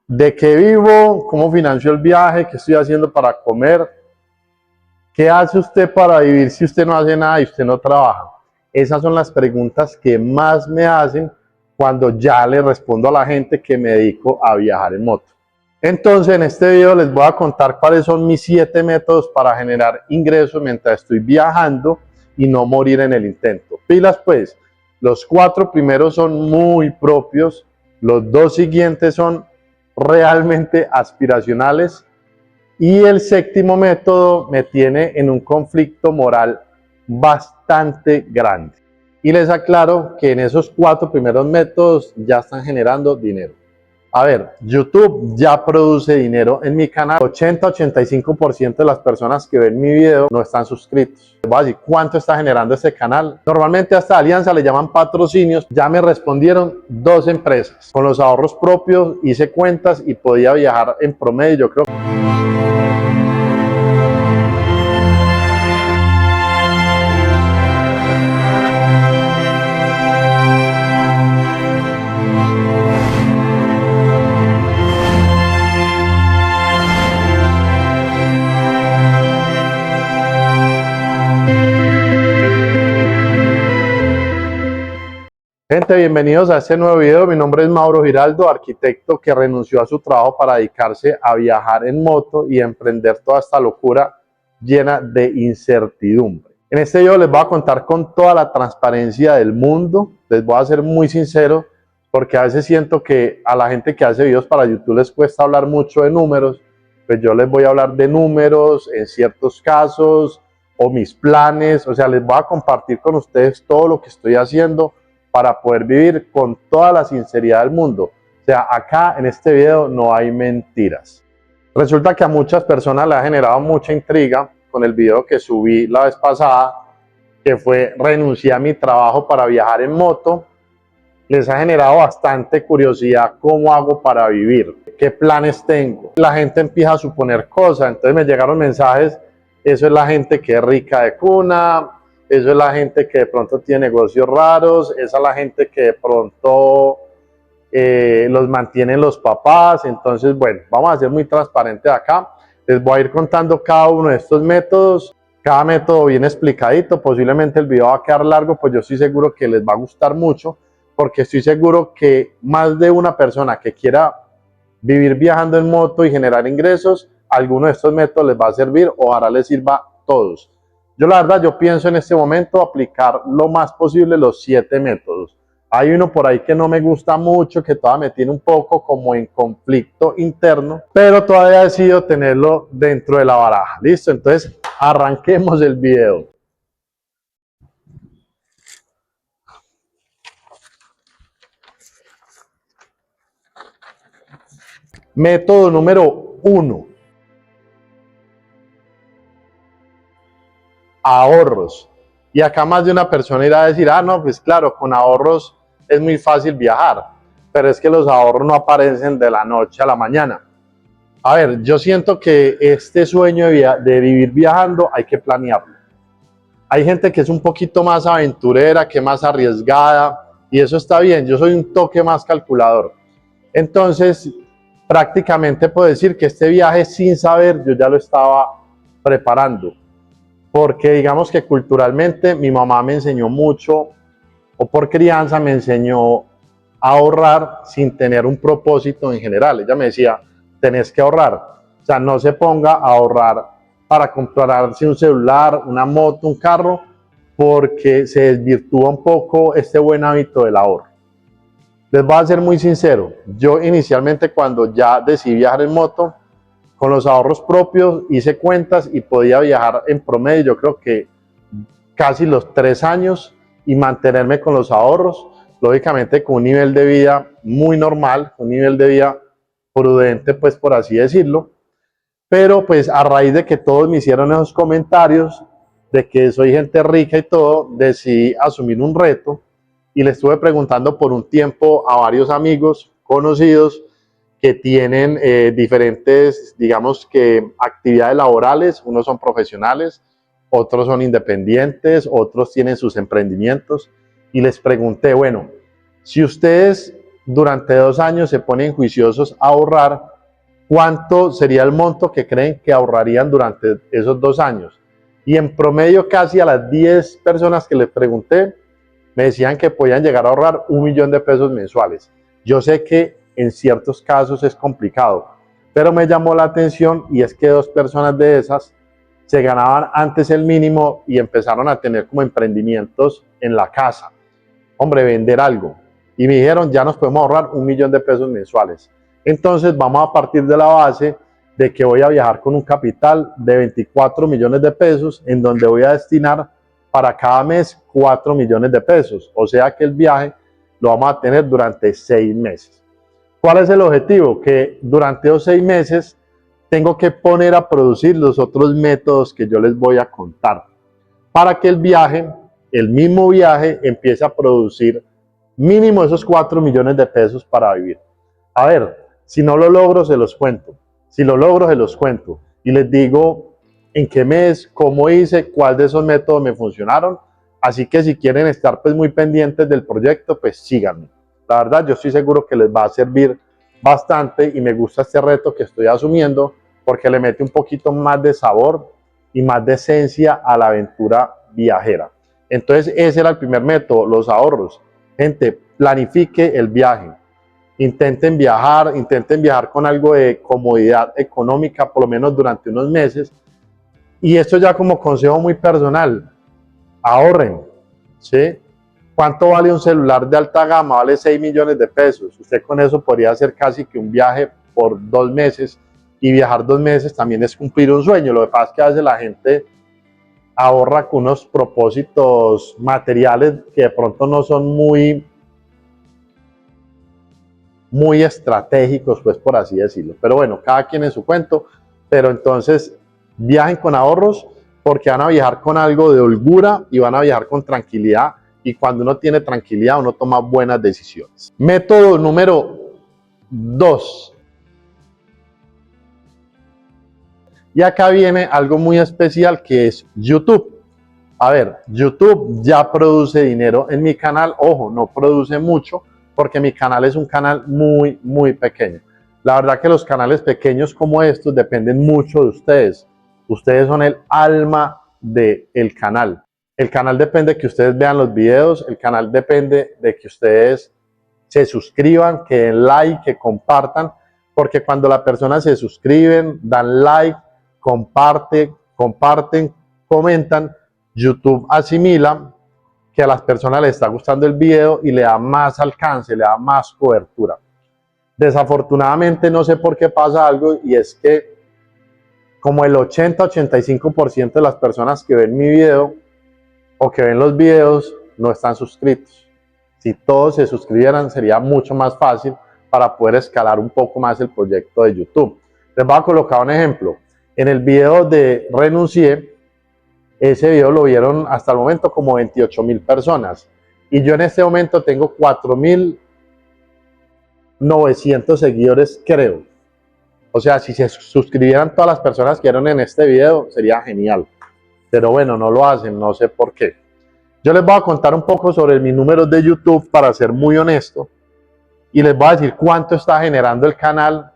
¿De qué vivo? ¿Cómo financio el viaje? ¿Qué estoy haciendo para comer? ¿Qué hace usted para vivir si usted no hace nada y usted no trabaja? Esas son las preguntas que más me hacen cuando ya le respondo a la gente que me dedico a viajar en moto. Entonces, en este video les voy a contar cuáles son mis 7 métodos para generar ingresos mientras estoy viajando y no morir en el intento. Pilas pues, los 4 primeros son muy propios, los 2 siguientes son realmente aspiracionales y el 7º método me tiene en un conflicto moral bastante grande. Y les aclaro que en esos 4 primeros métodos ya están generando dinero. A ver, YouTube ya produce dinero en mi canal. 80-85% de las personas que ven mi video no están suscritos. Les voy a decir cuánto está generando este canal. Normalmente a esta alianza le llaman patrocinios. Ya me respondieron 2 empresas. Con los ahorros propios hice cuentas y podía viajar en promedio, yo creo. Gente, bienvenidos a este nuevo video. Mi nombre es Mauro Giraldo, arquitecto que renunció a su trabajo para dedicarse a viajar en moto y emprender toda esta locura llena de incertidumbre. En este video les voy a contar con toda la transparencia del mundo. Les voy a ser muy sincero porque a veces siento que a la gente que hace videos para YouTube les cuesta hablar mucho de números. Pues yo les voy a hablar de números en ciertos casos o mis planes. O sea, les voy a compartir con ustedes todo lo que estoy haciendo para poder vivir con toda la sinceridad del mundo. O sea, acá en este video no hay mentiras. Resulta que a muchas personas le ha generado mucha intriga con el video que subí la vez pasada, que fue renuncié a mi trabajo para viajar en moto. Les ha generado bastante curiosidad cómo hago para vivir, qué planes tengo. La gente empieza a suponer cosas, entonces me llegaron mensajes, eso es la gente que es rica de cuna, eso es la gente que de pronto tiene negocios raros, esa es la gente que de pronto los mantienen los papás. Entonces, bueno, vamos a ser muy transparentes acá. Les voy a ir contando cada uno de estos métodos, cada método bien explicadito. Posiblemente el video va a quedar largo, pues yo estoy seguro que les va a gustar mucho, porque estoy seguro que más de una persona que quiera vivir viajando en moto y generar ingresos, alguno de estos métodos les va a servir, ojalá les sirva a todos. Yo la verdad, yo pienso en este momento aplicar lo más posible los 7 métodos. Hay uno por ahí que no me gusta mucho, que todavía me tiene un poco como en conflicto interno, pero todavía decido tenerlo dentro de la baraja. ¿Listo? Entonces, arranquemos el video. Método número 1. Ahorros. Y acá más de una persona irá a decir, ah, no, pues claro, con ahorros es muy fácil viajar, pero es que los ahorros no aparecen de la noche a la mañana. A ver, yo siento que este sueño de vivir viajando hay que planearlo. Hay gente que es un poquito más aventurera, que es más arriesgada, y eso está bien. Yo soy un toque más calculador. Entonces, prácticamente puedo decir que este viaje, sin saber, yo ya lo estaba preparando. Porque digamos que culturalmente mi mamá me enseñó mucho, o por crianza me enseñó a ahorrar sin tener un propósito en general. Ella me decía, tenés que ahorrar. O sea, no se ponga a ahorrar para comprarse un celular, una moto, un carro, porque se desvirtúa un poco este buen hábito del ahorro. Les voy a ser muy sincero, yo inicialmente cuando ya decidí viajar en moto, con los ahorros propios hice cuentas y podía viajar en promedio, yo creo que casi los 3 años y mantenerme con los ahorros, lógicamente con un nivel de vida muy normal, un nivel de vida prudente, pues por así decirlo. Pero pues a raíz de que todos me hicieron esos comentarios de que soy gente rica y todo, decidí asumir un reto y le estuve preguntando por un tiempo a varios amigos conocidos que tienen diferentes, digamos que actividades laborales. Unos son profesionales, otros son independientes, otros tienen sus emprendimientos, y les pregunté, bueno, si ustedes durante 2 años se ponen juiciosos a ahorrar, ¿cuánto sería el monto que creen que ahorrarían durante esos 2 años? Y en promedio casi a las 10 personas que les pregunté, me decían que podían llegar a ahorrar 1.000.000 de pesos mensuales. Yo sé que en ciertos casos es complicado, pero me llamó la atención y es que 2 personas de esas se ganaban antes el mínimo y empezaron a tener como emprendimientos en la casa. Hombre, vender algo. Y me dijeron, ya nos podemos ahorrar 1.000.000 de pesos mensuales. Entonces vamos a partir de la base de que voy a viajar con un capital de 24 millones de pesos, en donde voy a destinar para cada mes 4 millones de pesos. O sea que el viaje lo vamos a tener durante 6 meses. ¿Cuál es el objetivo? Que durante esos 6 meses tengo que poner a producir los otros métodos que yo les voy a contar, para que el viaje, el mismo viaje, empiece a producir mínimo esos 4 millones de pesos para vivir. A ver, si no lo logro, se los cuento. Si lo logro, se los cuento. Y les digo en qué mes, cómo hice, cuál de esos métodos me funcionaron. Así que si quieren estar pues muy pendientes del proyecto, pues síganme. La verdad, yo estoy seguro que les va a servir bastante y me gusta este reto que estoy asumiendo porque le mete un poquito más de sabor y más de esencia a la aventura viajera. Entonces ese era el primer método, los ahorros. Gente, planifique el viaje. Intenten viajar con algo de comodidad económica, por lo menos durante unos meses. Y esto ya como consejo muy personal, ahorren, ¿sí? ¿Cuánto vale un celular de alta gama? Vale 6 millones de pesos. Usted con eso podría hacer casi que un viaje por 2 meses, y viajar 2 meses también es cumplir un sueño. Lo que pasa es que a veces la gente ahorra con unos propósitos materiales que de pronto no son muy estratégicos, pues por así decirlo. Pero bueno, cada quien en su cuento. Pero entonces viajen con ahorros, porque van a viajar con algo de holgura y van a viajar con tranquilidad. Y cuando uno tiene tranquilidad, uno toma buenas decisiones. Método número 2. Y acá viene algo muy especial, que es YouTube. A ver, YouTube ya produce dinero en mi canal. Ojo, no produce mucho porque mi canal es un canal muy pequeño. La verdad que los canales pequeños como estos dependen mucho de ustedes. Ustedes son el alma del canal. El canal depende de que ustedes vean los videos, el canal depende de que ustedes se suscriban, que den like, que compartan, porque cuando las personas se suscriben, dan like, comparten, comentan, YouTube asimila que a las personas les está gustando el video y le da más alcance, le da más cobertura. Desafortunadamente no sé por qué pasa algo, y es que como el 80-85% de las personas que ven mi video o que ven los videos no están suscritos. Si todos se suscribieran sería mucho más fácil para poder escalar un poco más el proyecto de YouTube. Les voy a colocar un ejemplo. En el video de Renuncié, ese video lo vieron hasta el momento como 28.000 personas. Y yo en este momento tengo 4.900 seguidores, creo. O sea, si se suscribieran todas las personas que vieron en este video, sería genial. Pero bueno, no lo hacen, no sé por qué. Yo les voy a contar un poco sobre mis números de YouTube, para ser muy honesto. Y les voy a decir cuánto está generando el canal.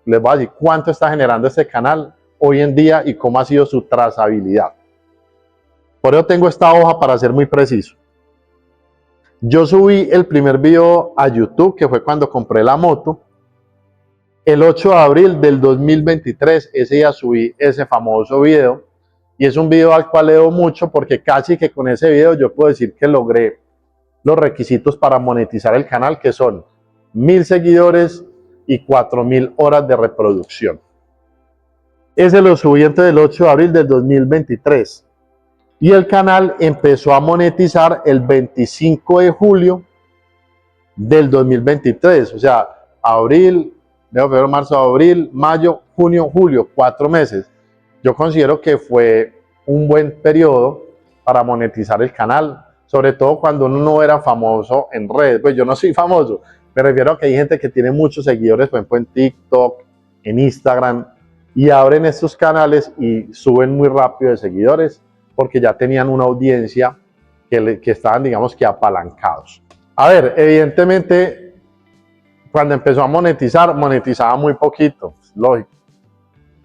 Les voy a decir cuánto está generando este canal hoy en día y cómo ha sido su trazabilidad. Por eso tengo esta hoja para ser muy preciso. Yo subí el primer video a YouTube, que fue cuando compré la moto, el 8 de abril del 2023. Ese día subí ese famoso video, y es un video al cual leo mucho, porque casi que con ese video yo puedo decir que logré los requisitos para monetizar el canal, que son 1.000 seguidores y 4.000 horas de reproducción. Ese lo subí entre el 8 de abril del 2023. Y el canal empezó a monetizar el 25 de julio del 2023. O sea, abril, febrero, marzo, abril, mayo, junio, julio, 4 meses. Yo considero que fue un buen periodo para monetizar el canal, sobre todo cuando uno no era famoso en redes. Pues yo no soy famoso, me refiero a que hay gente que tiene muchos seguidores, por ejemplo en TikTok, en Instagram, y abren estos canales y suben muy rápido de seguidores, porque ya tenían una audiencia que estaban, digamos que apalancados. A ver, evidentemente Cuando empezó a monetizar, monetizaba muy poquito, lógico.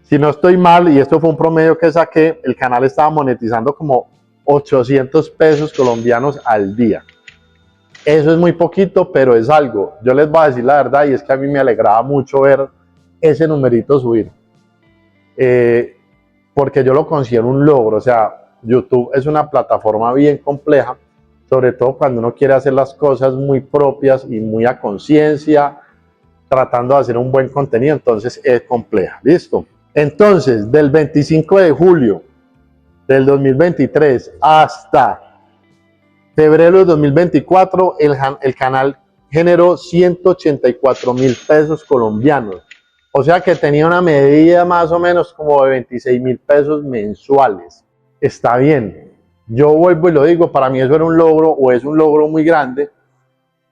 Si no estoy mal, y esto fue un promedio que saqué, el canal estaba monetizando como 800 pesos colombianos al día. Eso es muy poquito, pero es algo. Yo les voy a decir la verdad, y es que a mí me alegraba mucho ver ese numerito subir. Porque yo lo considero un logro. O sea, YouTube es una plataforma bien compleja, sobre todo cuando uno quiere hacer las cosas muy propias y muy a conciencia, tratando de hacer un buen contenido, entonces es compleja. ¿Listo? Entonces, del 25 de julio del 2023 hasta febrero de 2024, el canal generó 184.000 pesos colombianos. O sea que tenía una medida más o menos como de 26.000 pesos mensuales. Está bien. Yo vuelvo y lo digo, para mí eso era un logro o es un logro muy grande.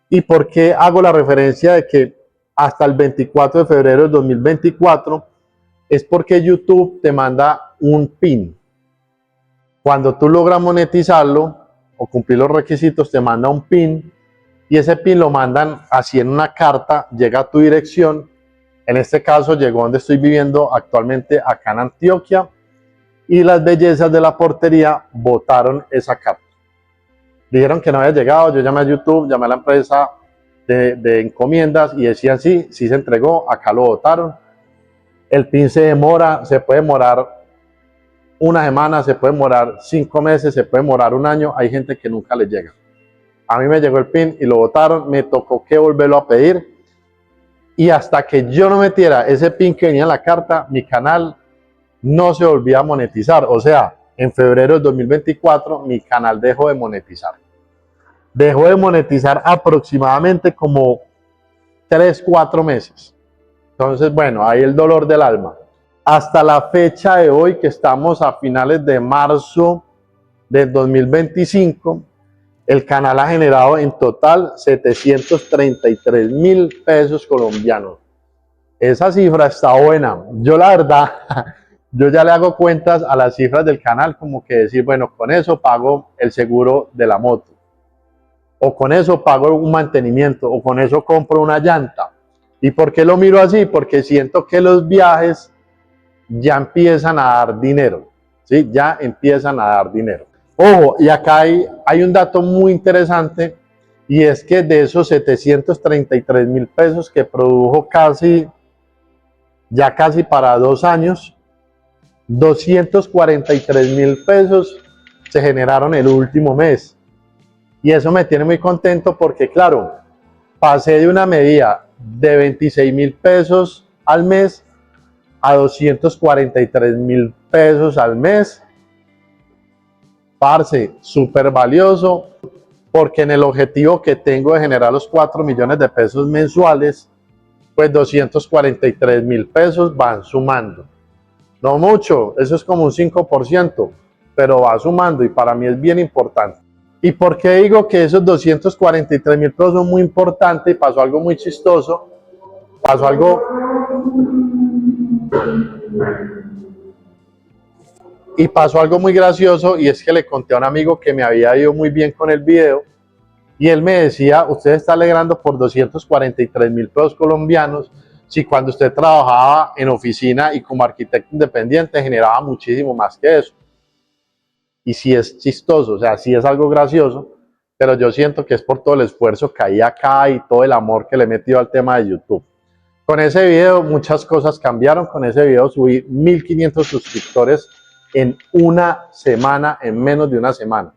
¿Y por qué hago la referencia de que hasta el 24 de febrero de 2024? Es porque YouTube te manda un PIN. Cuando tú logras monetizarlo o cumplir los requisitos, te manda un PIN y ese PIN lo mandan así en una carta, llega a tu dirección. En este caso llegó donde estoy viviendo actualmente, acá en Antioquia, y las bellezas de la portería votaron esa carta. Dijeron que no había llegado, yo llamé a YouTube, llamé a la empresa de encomiendas y decían sí se entregó, acá lo votaron. El PIN se demora, se puede demorar una semana, se puede demorar 5 meses, se puede demorar un año, hay gente que nunca le llega. A mí me llegó el PIN y lo votaron, me tocó que volverlo a pedir y hasta que yo no metiera ese PIN que venía en la carta, mi canal no se volvía a monetizar. O sea, en febrero de 2024 mi canal dejó de monetizar. Dejó de monetizar aproximadamente como 3-4 meses. Entonces, bueno, ahí el dolor del alma. Hasta la fecha de hoy, que estamos a finales de marzo del 2025, el canal ha generado en total 733.000 pesos colombianos. Esa cifra está buena. Yo la verdad, yo ya le hago cuentas a las cifras del canal, como que decir, bueno, con eso pago el seguro de la moto, o con eso pago un mantenimiento, o con eso compro una llanta. ¿Y por qué lo miro así? Porque siento que los viajes ya empiezan a dar dinero, ¿sí? Ya empiezan a dar dinero. Ojo, y acá hay un dato muy interesante, y es que de esos 733.000 pesos que produjo casi para 2 años, 243.000 pesos se generaron el último mes. Y eso me tiene muy contento porque, claro, pasé de una medida de 26.000 pesos al mes a 243.000 pesos al mes. Parce, súper valioso, porque en el objetivo que tengo de generar los 4 millones de pesos mensuales, pues 243.000 pesos van sumando. No mucho, eso es como un 5%, pero va sumando y para mí es bien importante. ¿Y por qué digo que esos 243.000 pesos son muy importantes? Y pasó algo muy chistoso, pasó algo muy gracioso, y es que le conté a un amigo que me había ido muy bien con el video y él me decía, usted está alegrando por 243.000 pesos colombianos, si cuando usted trabajaba en oficina y como arquitecto independiente generaba muchísimo más que eso. Y sí es chistoso, o sea, sí es algo gracioso, pero yo siento que es por todo el esfuerzo que hay acá y todo el amor que le he metido al tema de YouTube. Con ese video muchas cosas cambiaron. Con ese video subí 1.500 suscriptores en una semana, en menos de una semana.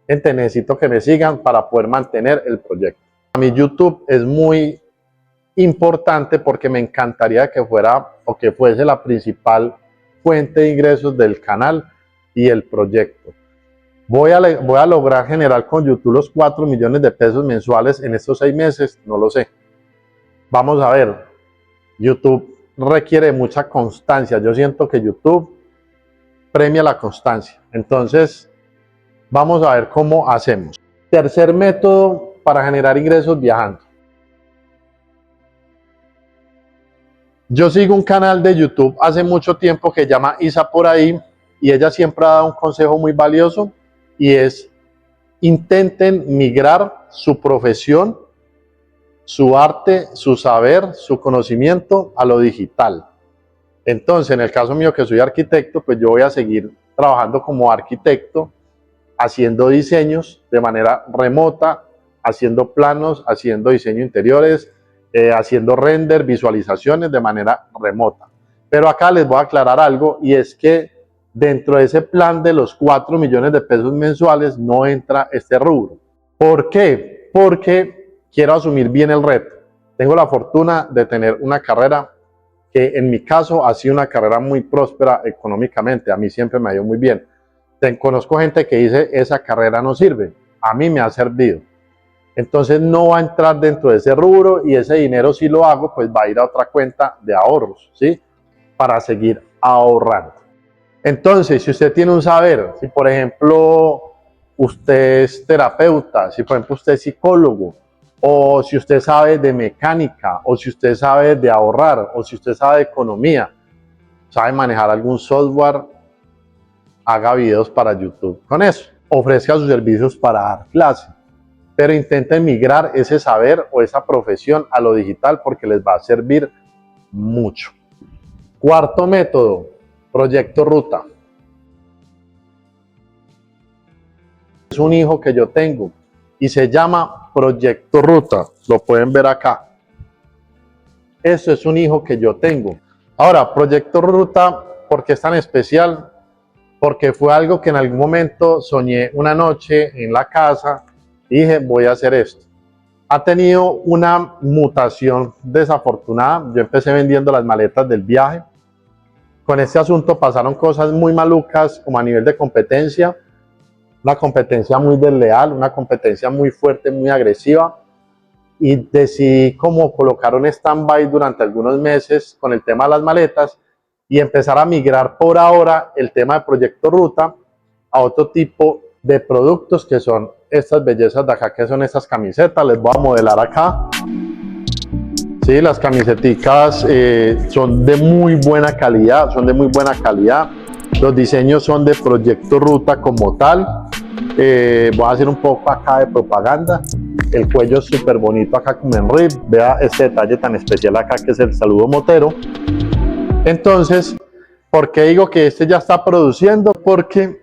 Gente, necesito que me sigan para poder mantener el proyecto. A mí YouTube es muy importante porque me encantaría que fuera o que fuese la principal fuente de ingresos del canal y el proyecto. Voy a lograr generar con YouTube los 4 millones de pesos mensuales en estos 6 meses, no lo sé. Vamos a ver. YouTube requiere mucha constancia. Yo siento que YouTube premia la constancia. Entonces, vamos a ver cómo hacemos. Tercer método para generar ingresos viajando. Yo sigo un canal de YouTube hace mucho tiempo que se llama Isa por ahí, y ella siempre ha dado un consejo muy valioso, y es: intenten migrar su profesión su arte, su saber, su conocimiento a lo digital. Entonces, en el caso mío que soy arquitecto, pues yo voy a seguir trabajando como arquitecto, haciendo diseños de manera remota, haciendo planos, haciendo diseño interiores, haciendo render, visualizaciones de manera remota. Pero acá les voy a aclarar algo, y es que dentro de ese plan de los 4 millones de pesos mensuales no entra este rubro. ¿Por qué? Porque quiero asumir bien el reto. Tengo la fortuna de tener una carrera que en mi caso ha sido una carrera muy próspera económicamente. A mí siempre me ha ido muy bien. Conozco gente que dice, esa carrera no sirve. A mí me ha servido. Entonces no va a entrar dentro de ese rubro, y ese dinero, si lo hago, pues va a ir a otra cuenta de ahorros, ¿sí? Para seguir ahorrando. Entonces, si usted tiene un saber, si por ejemplo usted es terapeuta, si por ejemplo usted es psicólogo, o si usted sabe de mecánica, o si usted sabe de ahorrar, o si usted sabe de economía, sabe manejar algún software, haga videos para YouTube con eso. Ofrezca sus servicios para dar clase, pero intente migrar ese saber o esa profesión a lo digital, porque les va a servir mucho. Cuarto método, proyecto ruta. Es un hijo que yo tengo y se llama Proyecto Ruta. Lo pueden ver acá. Eso es un hijo que yo tengo. Ahora, Proyecto Ruta, ¿por qué es tan especial? Porque fue algo que en algún momento soñé una noche en la casa y dije, voy a hacer esto. Ha tenido una mutación desafortunada. Yo empecé vendiendo las maletas del viaje. Con este asunto pasaron cosas muy malucas, como a nivel de competencia. Una competencia muy desleal, una competencia muy fuerte, muy agresiva, y decidí como colocar un stand-by durante algunos meses con el tema de las maletas y empezar a migrar por ahora el tema de Proyecto Ruta a otro tipo de productos, que son estas bellezas de acá, que son estas camisetas. Les voy a modelar acá. Sí, las camisetas son de muy buena calidad, Los diseños son de Proyecto Ruta como tal. Voy a hacer un poco acá de propaganda. El cuello es súper bonito acá como en rib. Vea este detalle tan especial acá, que es el saludo motero. Entonces, ¿por qué digo que este ya está produciendo? Porque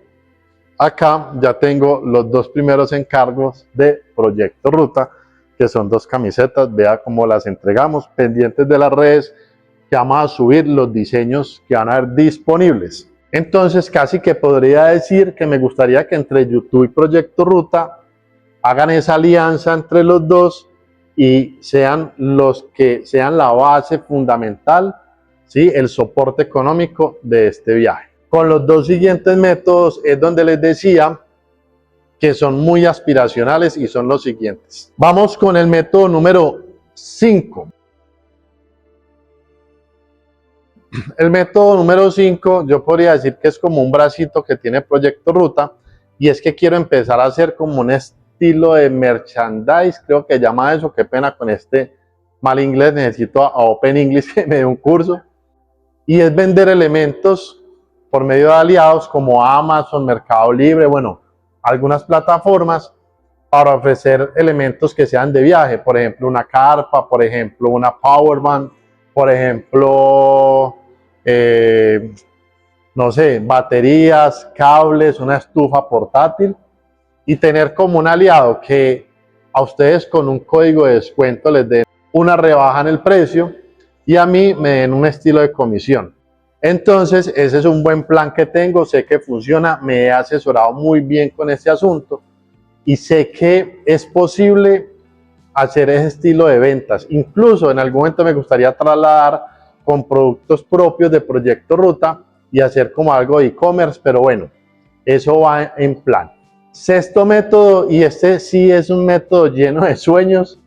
acá ya tengo los 2 primeros encargos de Proyecto Ruta, que son 2 camisetas. Vea cómo las entregamos, pendientes de las redes, que vamos a subir los diseños que van a haber disponibles. Entonces, casi que podría decir que me gustaría que entre YouTube y Proyecto Ruta hagan esa alianza entre los dos y sean los que sean la base fundamental, ¿sí? El soporte económico de este viaje. Con los 2 siguientes métodos es donde les decía que son muy aspiracionales, y son los siguientes. Vamos con el método número 5. El método número 5, yo podría decir que es como un bracito que tiene Proyecto Ruta, y es que quiero empezar a hacer como un estilo de merchandise, creo que llama eso. Qué pena con este mal inglés, necesito a Open English que me dé un curso. Y es vender elementos por medio de aliados como Amazon, Mercado Libre, bueno, algunas plataformas, para ofrecer elementos que sean de viaje. Por ejemplo, una carpa, por ejemplo, una powerbank, por ejemplo, no sé, baterías, cables, una estufa portátil, y tener como un aliado que a ustedes con un código de descuento les den una rebaja en el precio, y a mí me den un estilo de comisión. Entonces, ese es un buen plan que tengo, sé que funciona, me he asesorado muy bien con este asunto, y sé que es posible hacer ese estilo de ventas. Incluso en algún momento me gustaría trasladar con productos propios de Proyecto Ruta y hacer como algo de e-commerce, pero bueno, eso va en plan. Sexto método, y este sí es un método lleno de sueños,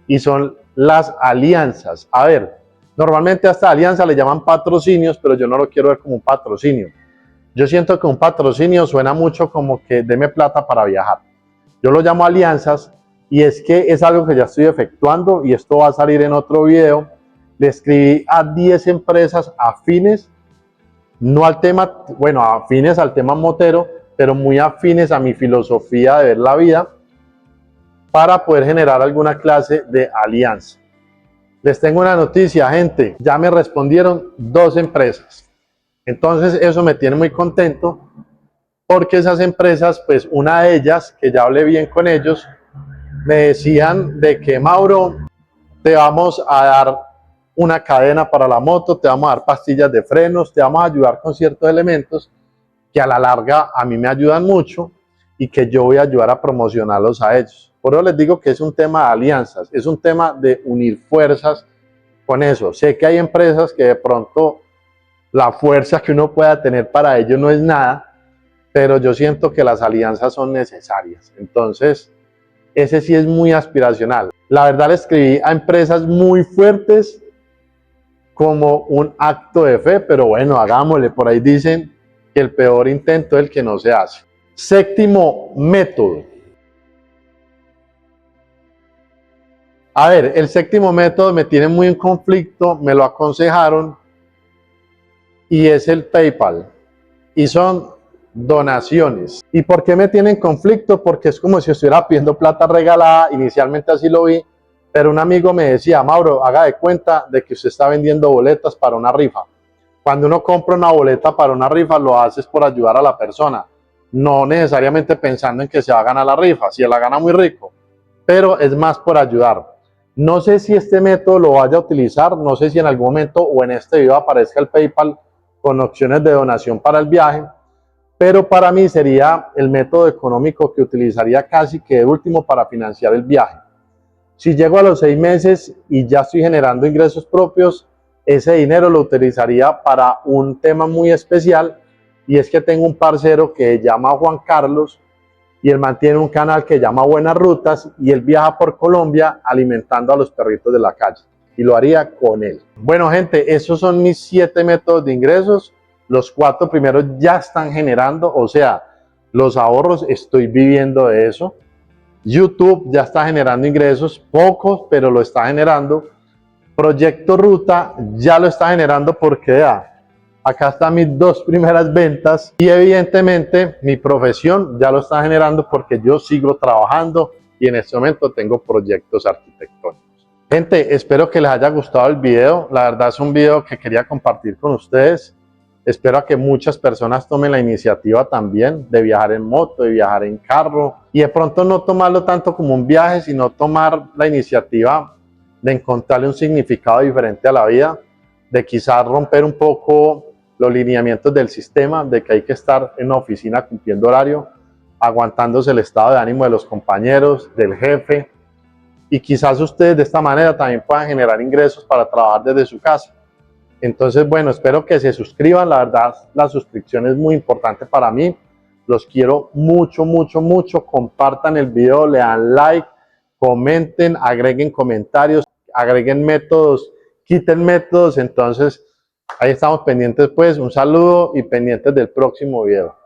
y son las alianzas. A ver, normalmente a esta alianza le llaman patrocinios, pero yo no lo quiero ver como un patrocinio. Yo siento que un patrocinio suena mucho como que deme plata para viajar. Yo lo llamo alianzas, y es que es algo que ya estoy efectuando, y esto va a salir en otro video. Le escribí a 10 empresas afines, no al tema, bueno, afines al tema motero, pero muy afines a mi filosofía de ver la vida, para poder generar alguna clase de alianza. Les tengo una noticia, gente, ya me respondieron 2 empresas. Entonces eso me tiene muy contento porque esas empresas, pues una de ellas, que ya hablé bien con ellos, me decían de que Mauro, te vamos a dar una cadena para la moto, te vamos a dar pastillas de frenos, te vamos a ayudar con ciertos elementos que a la larga a mí me ayudan mucho y que yo voy a ayudar a promocionarlos a ellos. Por eso les digo que es un tema de alianzas, es un tema de unir fuerzas con eso. Sé que hay empresas que de pronto la fuerza que uno pueda tener para ello no es nada, pero yo siento que las alianzas son necesarias. Entonces, ese sí es muy aspiracional. La verdad le escribí a empresas muy fuertes como un acto de fe, pero bueno, hagámosle. Por ahí dicen que el peor intento es el que no se hace. Séptimo método. A ver, el séptimo método me tiene muy en conflicto, me lo aconsejaron y es el PayPal. Y son donaciones. ¿Y por qué me tiene en conflicto? Porque es como si estuviera pidiendo plata regalada, inicialmente así lo vi, pero un amigo me decía, Mauro, haga de cuenta de que usted está vendiendo boletas para una rifa. Cuando uno compra una boleta para una rifa, lo haces por ayudar a la persona, no necesariamente pensando en que se va a ganar la rifa, si la gana muy rico, pero es más por ayudar. No sé si este método lo vaya a utilizar, no sé si en algún momento o en este video aparezca el PayPal con opciones de donación para el viaje, pero para mí sería el método económico que utilizaría casi que de último para financiar el viaje. Si llego a los 6 meses y ya estoy generando ingresos propios, ese dinero lo utilizaría para un tema muy especial, y es que tengo un parcero que se llama Juan Carlos y él mantiene un canal que se llama Buenas Rutas y él viaja por Colombia alimentando a los perritos de la calle y lo haría con él. Bueno, gente, esos son mis 7 métodos de ingresos. Los 4 primeros ya están generando, o sea, los ahorros, estoy viviendo de eso. YouTube ya está generando ingresos, pocos, pero lo está generando. Proyecto Ruta ya lo está generando porque ya, acá están mis 2 primeras ventas y evidentemente mi profesión ya lo está generando porque yo sigo trabajando y en este momento tengo proyectos arquitectónicos. Gente, espero que les haya gustado el video. La verdad es un video que quería compartir con ustedes. Espero que muchas personas tomen la iniciativa también de viajar en moto, de viajar en carro y de pronto no tomarlo tanto como un viaje, sino tomar la iniciativa de encontrarle un significado diferente a la vida, de quizás romper un poco los lineamientos del sistema, de que hay que estar en una oficina cumpliendo horario, aguantándose el estado de ánimo de los compañeros, del jefe, y quizás ustedes de esta manera también puedan generar ingresos para trabajar desde su casa. Entonces, bueno, espero que se suscriban. La verdad, la suscripción es muy importante para mí. Los quiero mucho, mucho, mucho. Compartan el video, le dan like, comenten, agreguen comentarios, agreguen métodos, quiten métodos. Entonces, ahí estamos pendientes, pues. Un saludo y pendientes del próximo video.